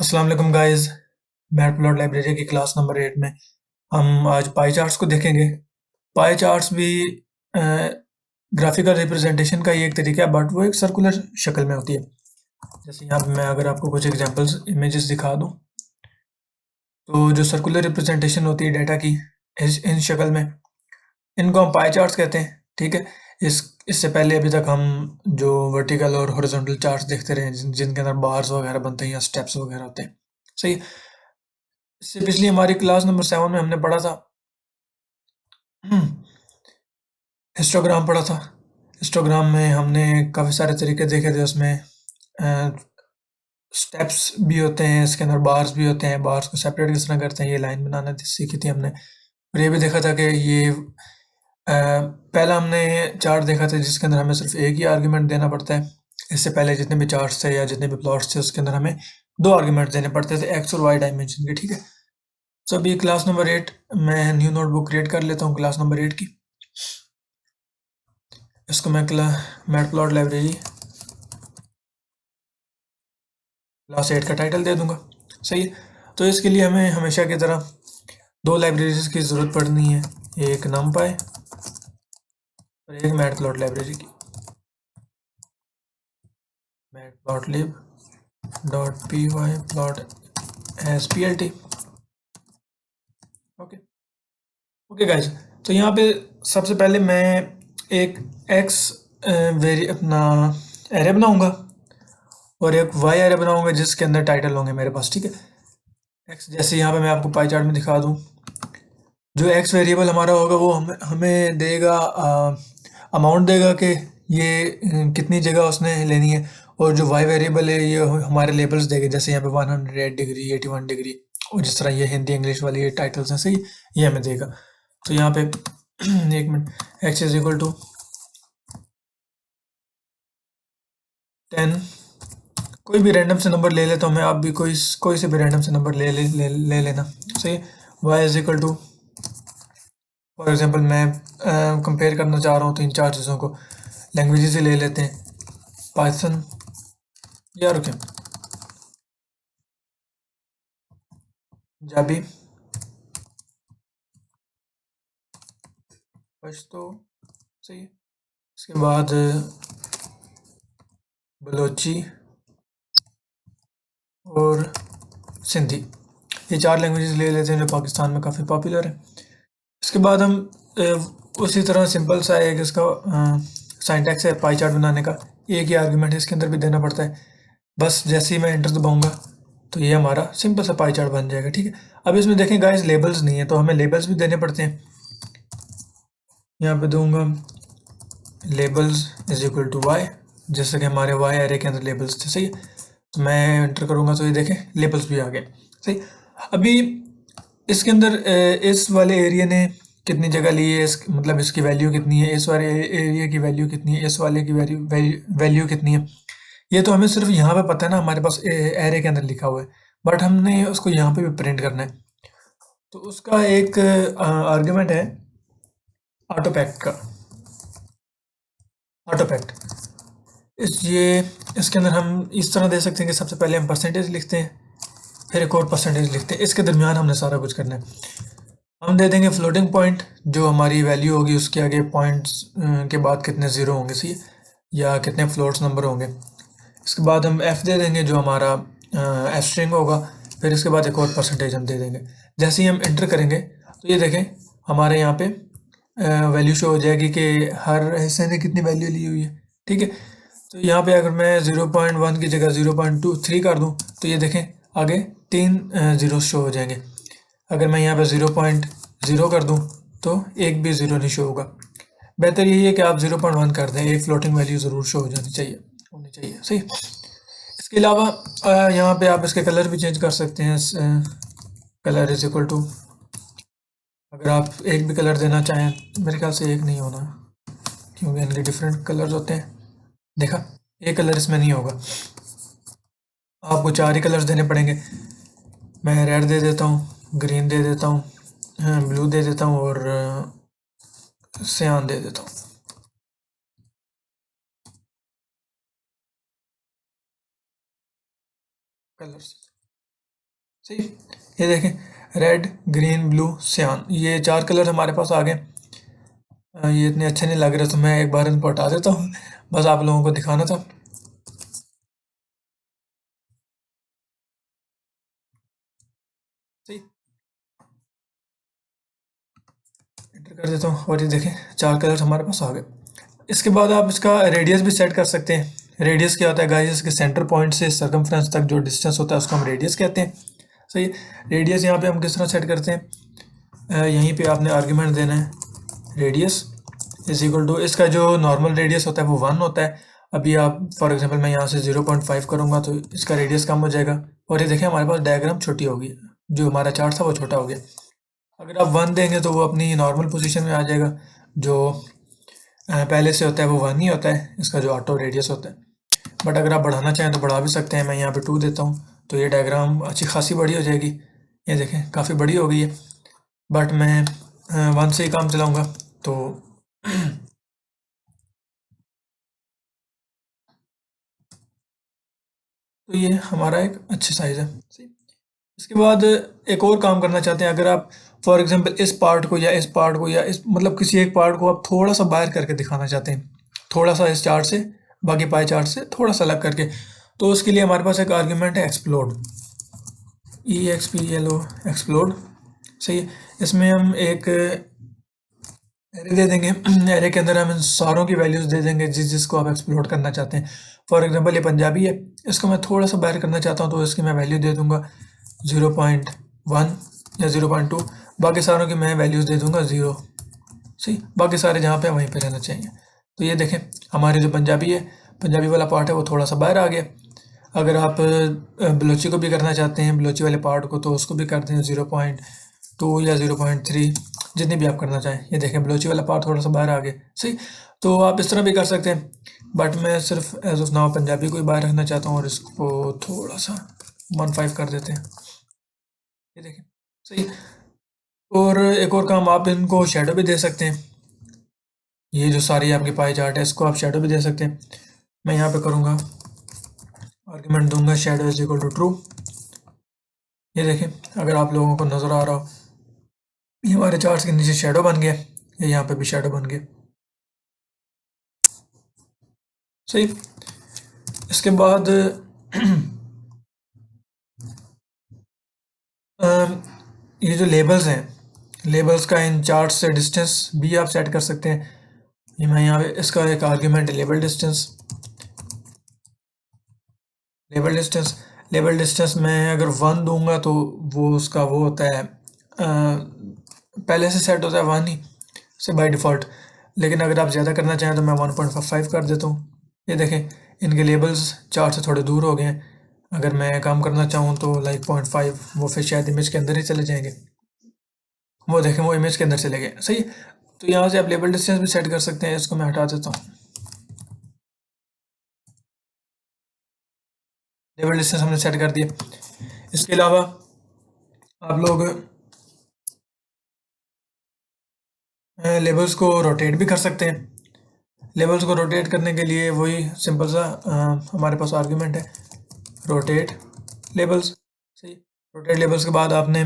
अस्सलाम वालेकुम guys. Matplot library की क्लास नंबर 8 में हम आज पाई चार्ट्स को देखेंगे। पाई चार्ट्स भी ग्राफिकल रिप्रेजेंटेशन का ही एक तरीका है, बट वो एक सर्कुलर शक्ल में होती है। जैसे यहाँ पे मैं अगर आपको कुछ एग्जांपल्स इमेजेस दिखा दूँ, तो जो सर्कुलर रिप्रेजेंटेशन होती है डाटा की इन शक्ल में, इनको हम पाई चार्ट्स कहते हैं। ठीक है। इससे पहले अभी तक हम जो वर्टिकल और हॉरिजॉन्टल चार्ट्स देखते रहे जिनके अंदर बार्स वगैरह बनते हैं या स्टेप्स वगैरह होते हैं। सही है। इससे पिछली हमारी क्लास नंबर 7 में हमने पढ़ा था, हिस्टोग्राम पढ़ा था। हिस्टोग्राम में हमने काफ़ी सारे तरीके देखे थे। उसमें स्टेप्स भी होते हैं, इसके अंदर बार्स भी होते हैं। बार्स को सेपरेट किस तरह करते हैं, ये लाइन बनाना सीखी थी हमने। और ये भी देखा था कि ये पहला हमने चार्ट देखा था जिसके अंदर हमें सिर्फ एक ही आर्ग्यूमेंट देना पड़ता है। इससे पहले जितने भी चार्ट्स थे या जितने भी प्लॉट्स थे उसके अंदर हमें दो आर्ग्यूमेंट देने पड़ते थे, एक्स और वाई डायमेंशन के। ठीक है। तो अभी क्लास नंबर 8 मैं न्यू नोटबुक क्रिएट कर लेता हूँ क्लास नंबर 8 की। इसको मैं मैटप्लॉट लाइब्रेरी क्लास 8 का टाइटल दे दूंगा। सही है। तो इसके लिए हमें हमेशा की तरह दो लाइब्रेरीज की ज़रूरत पड़नी है, एक नमपाई और एक मैटप्लॉट लाइब्रेरी की। matplotlib.py plot as plt। Okay okay guys. तो यहाँ पे सबसे पहले मैं एक एक्स वेरी अपना एरे बनाऊंगा और एक वाई एरे बनाऊंगा जिसके अंदर टाइटल होंगे मेरे पास। ठीक है। एक्स जैसे यहाँ पे मैं आपको पाई चार्ट में दिखा दूँ, जो एक्स वेरिएबल हमारा होगा वो हमें देगा, अमाउंट देगा कि ये कितनी जगह उसने लेनी है। और जो वाई वेरिएबल है ये हमारे लेबल्स देगा, जैसे यहाँ पे 108 डिग्री, 81 डिग्री, और जिस तरह ये हिंदी इंग्लिश वाली ये टाइटल्स हैं, सही, ये हमें देगा। तो यहाँ पे एक minute, X is equal to 10, कोई भी रैंडम से नंबर ले लेता हूँ मैं, आप भी कोई से भी रैंडम से नंबर ले लेना। सही। Y is equal to, for example मैं कंपेयर करना चाह रहा हूँ तो इन चार चीज़ों को लैंग्वेजेस से ले लेते हैं। पाइथन या रुके पंजाबी, पश्तो, सही है। इसके बाद बलोची और सिंधी, ये चार लैंग्वेजेस ले लेते हैं जो पाकिस्तान में काफ़ी पॉपुलर है। इसके बाद हम उसी तरह सिंपल सा एक इसका सिंटैक्स है पाई चार्ट बनाने का, एक ही आर्ग्यूमेंट इसके अंदर भी देना पड़ता है। बस जैसे ही मैं एंटर दबाऊंगा तो ये हमारा सिंपल सा पाई चार्ट बन जाएगा। ठीक है। अब इसमें देखें गाइस, लेबल्स नहीं है तो हमें लेबल्स भी देने पड़ते हैं। यहाँ पे दूंगा labels is equal to Y, जैसे कि हमारे वाई एरे के अंदर लेबल्स थे। सही है। तो मैं एंटर करूँगा तो ये देखें लेबल्स भी आ गए। सही। अभी इसके अंदर इस वाले एरिया ने कितनी जगह ली है, मतलब इसकी वैल्यू कितनी है, इस वाले एरिया की वैल्यू कितनी है, इस वाले की वैल्यू कितनी है, ये तो हमें सिर्फ यहाँ पे पता है ना, हमारे पास एरे के अंदर लिखा हुआ है। बट हमने उसको यहाँ पे भी प्रिंट करना है। तो उसका एक आर्ग्यूमेंट है ऑटोपैक्ट का। ऑटोपैक्ट ये इसके अंदर हम इस तरह दे सकते हैं कि सबसे पहले हम परसेंटेज लिखते हैं, फिर एक और परसेंटेज लिखते हैं, इसके दरमियान हमने सारा कुछ करना है। हम दे देंगे फ्लोटिंग पॉइंट, जो हमारी वैल्यू होगी उसके आगे पॉइंट्स के बाद कितने ज़ीरो होंगे, सही है, या कितने फ्लोट्स नंबर होंगे। इसके बाद हम एफ़ दे देंगे जो हमारा एफ स्ट्रिंग होगा। फिर इसके बाद एक और परसेंटेज हम दे देंगे। जैसे ही हम एंटर करेंगे तो ये देखें हमारे यहाँ पे वैल्यू शो हो जाएगी कि हर हिस्से ने कितनी वैल्यू ली हुई है। ठीक है। तो यहाँ पे अगर मैं 0.1 की जगह 0.23 कर दूँ तो ये देखें आगे तीन ज़ीरो शो हो जाएंगे। अगर मैं यहाँ पे 0.0 कर दूँ तो एक भी ज़ीरो नहीं शो होगा। बेहतर यही है कि आप 0.1 कर दें, एक फ्लोटिंग वैल्यू ज़रूर शो हो जानी चाहिए, होनी चाहिए। सही। इसके अलावा यहाँ पे आप इसके कलर भी चेंज कर सकते हैं। कलर इज इक्वल टू, अगर आप एक भी कलर देना चाहें, मेरे ख्याल से एक नहीं होना क्योंकि इनके डिफरेंट कलर्स होते हैं। देखा, एक कलर इसमें नहीं होगा, आपको चार ही कलर्स देने पड़ेंगे। मैं रेड दे देता हूँ, ग्रीन दे देता हूँ, ब्लू दे देता हूँ और सियान दे देता हूँ। कलर्स सही। ये देखें रेड ग्रीन ब्लू सियान, ये 4 कलर हमारे पास आ गए। ये इतने अच्छे नहीं लग रहे तो मैं एक बार इनको हटा देता हूँ, बस आप लोगों को दिखाना था। सही, एंटर कर देता हूँ और ये देखें 4 कलर हमारे पास आ गए। इसके बाद आप इसका रेडियस भी सेट कर सकते हैं। रेडियस क्या होता है गाइस, इसके सेंटर पॉइंट से सर्कमफ्रेंस तक जो डिस्टेंस होता है उसको हम रेडियस कहते हैं। सही। रेडियस यहाँ पे हम किस तरह सेट करते हैं, यहीं पे आपने आर्ग्यूमेंट देना है रेडियस इज इक्वल टू, इसका जो नॉर्मल रेडियस होता है वो 1 होता है। अभी आप फॉर एग्जांपल मैं यहाँ से 0.5 करूँगा तो इसका रेडियस कम हो जाएगा और ये देखें हमारे पास डायग्राम छोटी होगी, जो हमारा चार्ट था वो छोटा हो गया। अगर आप 1 देंगे तो वो अपनी नॉर्मल पोजीशन में आ जाएगा, जो पहले से होता है वो 1 ही होता है, इसका जो ऑटो रेडियस होता है। बट अगर आप बढ़ाना चाहें तो बढ़ा भी सकते हैं, मैं यहाँ पे 2 देता हूँ तो ये डायग्राम अच्छी खासी बड़ी हो जाएगी। ये देखें काफ़ी बड़ी हो गई है, बट मैं 1 से ही काम चलाऊँगा तो ये हमारा एक अच्छी साइज़ है। सही। इसके बाद एक और काम करना चाहते हैं, अगर आप फॉर एग्जांपल इस पार्ट को या इस पार्ट को या इस मतलब किसी एक पार्ट को आप थोड़ा सा बाहर करके दिखाना चाहते हैं, थोड़ा सा इस चार्ट से, बाकी पाई चार्ट से थोड़ा सा अलग करके, तो उसके लिए हमारे पास एक आर्ग्यूमेंट है एक्सप्लोड, EXPLO एक्सप्लोड। सही है। इसमें हम एक एरे दे देंगे, एरे के अंदर हम इन सारों की वैल्यूज़ दे देंगे जिसको आप एक्सप्लोर करना चाहते हैं। फॉर एग्जांपल ये पंजाबी है, इसको मैं थोड़ा सा बाहर करना चाहता हूँ तो इसकी मैं वैल्यू दे दूंगा 0.1 या 0.2, बाकी सारों की मैं वैल्यूज़ दे दूंगा 0। सही। बाकी सारे जहाँ पे वहीं पे रहना चाहिए। तो ये देखें हमारी जो पंजाबी है, पंजाबी वाला पार्ट है वो थोड़ा सा बाहर आ गया। अगर आप बलोची को भी करना चाहते हैं, बलोची वाले पार्ट को, तो उसको भी कर दें 0.2 या 0.3, जितनी भी आप करना चाहें। ये देखें बलोची वाला पार्ट थोड़ा सा बाहर आ गया। सही। तो आप इस तरह भी कर सकते हैं, बट मैं सिर्फ एज ऑफ नाउ पंजाबी को ही बाहर रखना चाहता हूँ और इसको थोड़ा सा 1.5 कर देते हैं। ये देखें। सही। और एक और काम, आप इनको शेडो भी दे सकते हैं। ये जो सारी आपकी पाई चार्ट है इसको आप शेडो भी दे सकते हैं। मैं यहाँ पे करूँगा आर्ग्यूमेंट दूंगा shadow is equal to true. ये देखें अगर आप लोगों को नज़र आ रहा हो, ये हमारे चार्ट्स के नीचे शेडो बन गया, ये यहाँ पे भी शेडो बन गया। सही। इसके बाद ये जो लेबल्स हैं, लेबल्स का इन चार्ट से डिस्टेंस भी आप सेट कर सकते हैं। ये मैं यहाँ पे इसका एक आर्ग्यूमेंट है label distance. Label distance, label distance मैं अगर 1 दूंगा तो वो उसका वो होता है पहले से सेट होता है 1 ही से बाय डिफ़ॉल्ट, लेकिन अगर आप ज़्यादा करना चाहें तो मैं 1.5 कर देता हूँ। ये देखें इनके लेबल्स चार्ट से थोड़े दूर हो गए हैं, अगर मैं काम करना चाहूँ तो लाइक 0.5 वो फिर शायद इमेज के अंदर ही चले जाएंगे। वो देखें वो इमेज के अंदर चले गए। सही। तो यहाँ से आप लेबल डिस्टेंस भी सेट कर सकते हैं, इसको मैं हटा देता हूँ। लेबल डिस्टेंस हमने सेट कर दिया। इसके अलावा आप लोग लेबल्स को रोटेट भी कर सकते हैं। लेबल्स को रोटेट करने के लिए वही सिंपल सा हमारे पास आर्ग्यूमेंट है रोटेट लेबल्स। सही। रोटेट लेबल्स के बाद आपने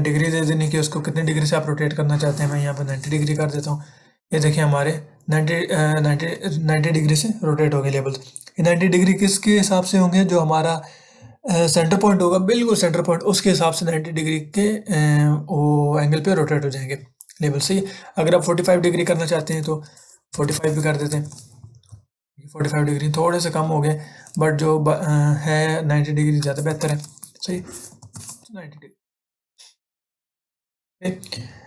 डिग्री दे देनी कि उसको कितने डिग्री से आप रोटेट करना चाहते हैं। मैं यहाँ पर 90 डिग्री कर देता हूँ। ये देखिए हमारे 90 डिग्री से रोटेट हो गए लेबल्स। ये 90 डिग्री किसके हिसाब से होंगे, जो हमारा सेंटर पॉइंट होगा बिल्कुल सेंटर पॉइंट, उसके हिसाब से 90 डिग्री के वो एंगल पे रोटेट हो जाएंगे लेबल। सही। अगर आप 45 डिग्री करना चाहते हैं तो 45 भी कर देते हैं। 45 डिग्री थोड़े से कम हो गए, बट जो है 90 डिग्री ज़्यादा बेहतर है। सही। 90 डिग्री।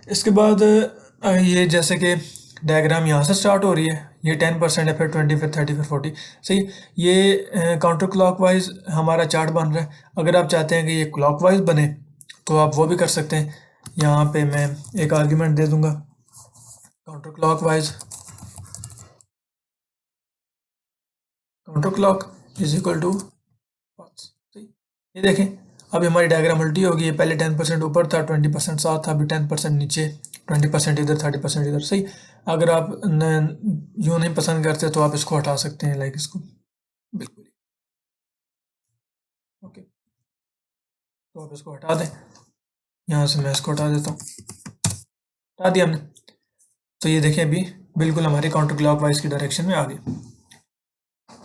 इसके बाद ये जैसे कि डायग्राम यहाँ से स्टार्ट हो रही है, ये 10% है, फिर 20, फिर 30, फिर 40। सही। ये काउंटर क्लॉकवाइज हमारा चार्ट बन रहा है। अगर आप चाहते हैं कि ये क्लॉकवाइज बने तो आप वो भी कर सकते हैं। यहाँ पे मैं एक आर्ग्यूमेंट दे दूंगा counter clockwise, counter clock is equal to. सही। ये देखें अभी हमारी डायग्राम उल्टी होगी, है पहले 10% ऊपर था, 20% साथ था, अभी 10% नीचे, 20% इधर, 30% इधर। सही। अगर आप यूँ नहीं पसंद करते तो आप इसको हटा सकते हैं, लाइक इसको बिल्कुल। ओके। तो अब इसको हटा दें, यहाँ से मैं इसको हटा देता हूँ, हटा दिया हमने। तो ये देखें अभी बिल्कुल हमारी काउंटर क्लॉकवाइज की डायरेक्शन में आ गई।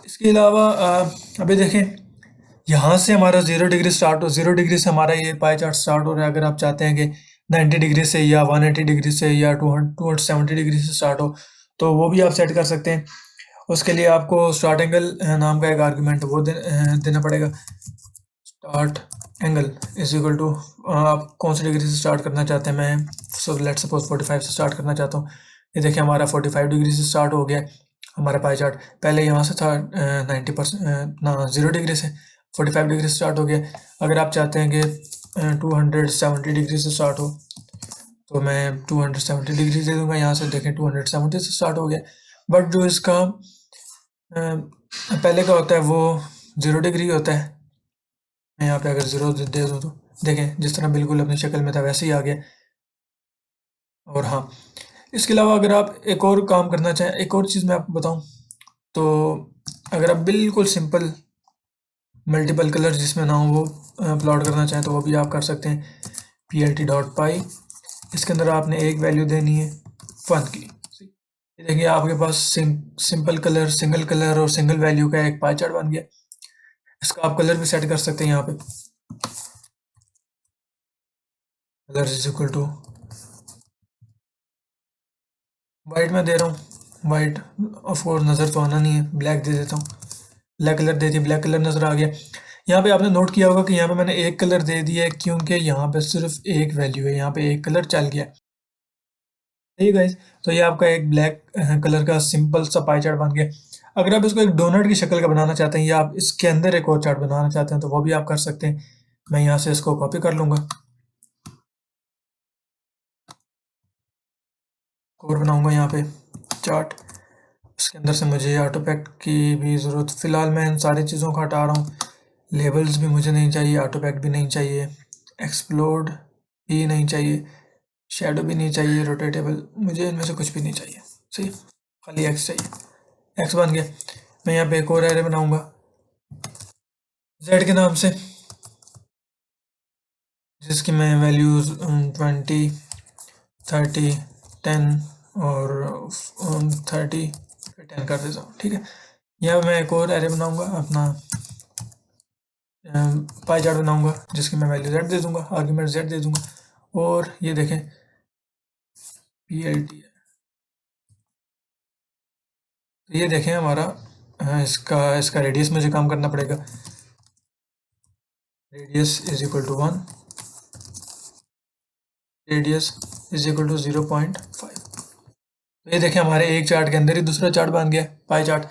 इसके अलावा अभी देखें यहाँ से हमारा 0 डिग्री स्टार्ट हो, 0 डिग्री से हमारा ये पाई चार्ट स्टार्ट हो रहा है। अगर आप चाहते हैं कि 90 डिग्री से या 180 डिग्री से या 270 डिग्री से स्टार्ट हो तो वो भी आप सेट कर सकते हैं। उसके लिए आपको स्टार्ट एंगल नाम का एक आर्गुमेंट वो देना पड़ेगा। Start angle is equal to आप कौन सी डिग्री से स्टार्ट करना चाहते हैं। मैं लेट्स सपोज 45 से स्टार्ट करना चाहता हूँ। ये देखिए हमारा 45 डिग्री से स्टार्ट हो गया हमारा पाई चार्ट। पहले यहाँ से था 0 डिग्री से 45 डिग्री से स्टार्ट हो गया। अगर आप चाहते हैं कि 270 डिग्री से स्टार्ट हो तो मैं 270 डिग्री दे दूंगा। यहाँ से देखें 270 से स्टार्ट हो गया। बट जो इसका पहले का होता है वो 0 डिग्री होता है। मैं यहाँ पे अगर 0 दे दूँ तो देखें जिस तरह बिल्कुल अपनी शक्ल में था वैसे ही आ गया। और हाँ, इसके अलावा अगर आप एक और काम करना चाहें, एक और चीज़ मैं आपको बताऊं तो अगर आप बिल्कुल सिंपल मल्टीपल कलर जिसमें ना हो वो प्लॉट करना चाहें तो वो भी आप कर सकते हैं। plt.py इसके अंदर आपने एक वैल्यू देनी है 1 की। ये देखिए आपके पास सिंपल कलर, सिंगल कलर और सिंगल वैल्यू का एक पाई चार्ट बन गया। इसका आप कलर भी सेट कर सकते हैं। यहाँ पे colour is equal to white में दे रहा हूँ। वाइट ऑफ कोर्स नज़र तो आना नहीं है, ब्लैक दे देता हूँ। ब्लैक कलर दे दिया, ब्लैक कलर नज़र आ गया। यहाँ पे आपने नोट किया होगा कि यहाँ पे मैंने एक कलर दे दिया है क्योंकि यहाँ पे सिर्फ एक वैल्यू है, यहाँ पे एक कलर चल गया। ठीक है गाइस, तो ये आपका एक ब्लैक कलर का सिंपल सा पाई चार्ट बन गया। अगर आप इसको एक डोनट की शक्ल का बनाना चाहते हैं या आप इसके अंदर एक और चार्ट बनाना चाहते हैं तो वो भी आप कर सकते हैं। मैं यहाँ से इसको कॉपी कर लूँगा और बनाऊँगा यहाँ पे चार्ट। उसके अंदर से मुझे ऑटोपैक की भी ज़रूरत, फ़िलहाल मैं इन सारी चीज़ों को हटा रहा हूँ। लेबल्स भी मुझे नहीं चाहिए, ऑटोपैक भी नहीं चाहिए, एक्सप्लोड भी नहीं चाहिए, शेडो भी नहीं चाहिए, रोटेटेबल, मुझे इनमें से कुछ भी नहीं चाहिए। सही, खाली एक्स चाहिए। एक्स बन गया। मैं यहाँ पे एक और एरे बनाऊँगा जेड के नाम से, जिसकी मैं वैल्यूज़ 20, 30, 10 और 30 10 कर देता हूँ। ठीक है, यहाँ मैं एक और एरे बनाऊँगा, अपना पाई चार्ट बनाऊँगा जिसकी मैं वैल्यू जेड दे दूँगा, आर्ग्यूमेंट जेड दे दूँगा। और ये देखें PLT है, तो ये देखें हमारा इसका रेडियस मुझे काम करना पड़ेगा। Radius is equal to 1, radius is equal to 0.5। तो ये देखें हमारे एक चार्ट के अंदर ही दूसरा चार्ट बन गया, पाई चार्ट।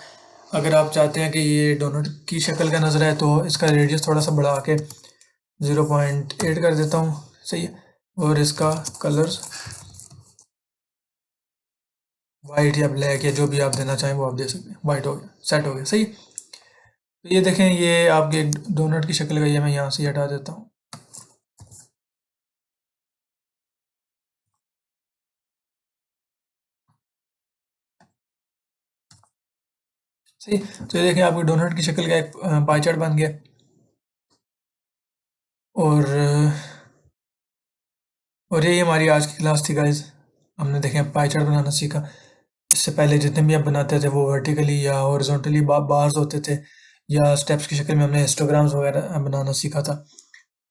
अगर आप चाहते हैं कि ये डोनट की शक्ल का नज़र है तो इसका रेडियस थोड़ा सा बढ़ा के 0.8 कर देता हूँ। सही है, और इसका कलर्स वाइट या ब्लैक या जो भी आप देना चाहें वो आप दे सकते हैं। वाइट हो गया, सेट हो गया। सही, तो ये देखें ये आपके डोनट की शक्ल का, ये मैं यहाँ से हटा देता हूँ। सही, तो ये देखें आपकी डोनट की शक्ल का एक पाई चार्ट बन गया। और ये हमारी आज की क्लास थी गाइज। हमने देखें पाई चार्ट बनाना सीखा। इससे पहले जितने भी आप बनाते थे वो वर्टिकली या हॉरिजॉन्टली बार्स होते थे या स्टेप्स की शक्ल में हमने हिस्टोग्राम्स वगैरह बनाना सीखा था।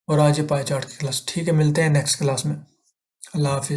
और आज ये पाई चार्ट की क्लास। ठीक है, मिलते हैं नेक्स्ट क्लास में। अल्लाह हाफिज़।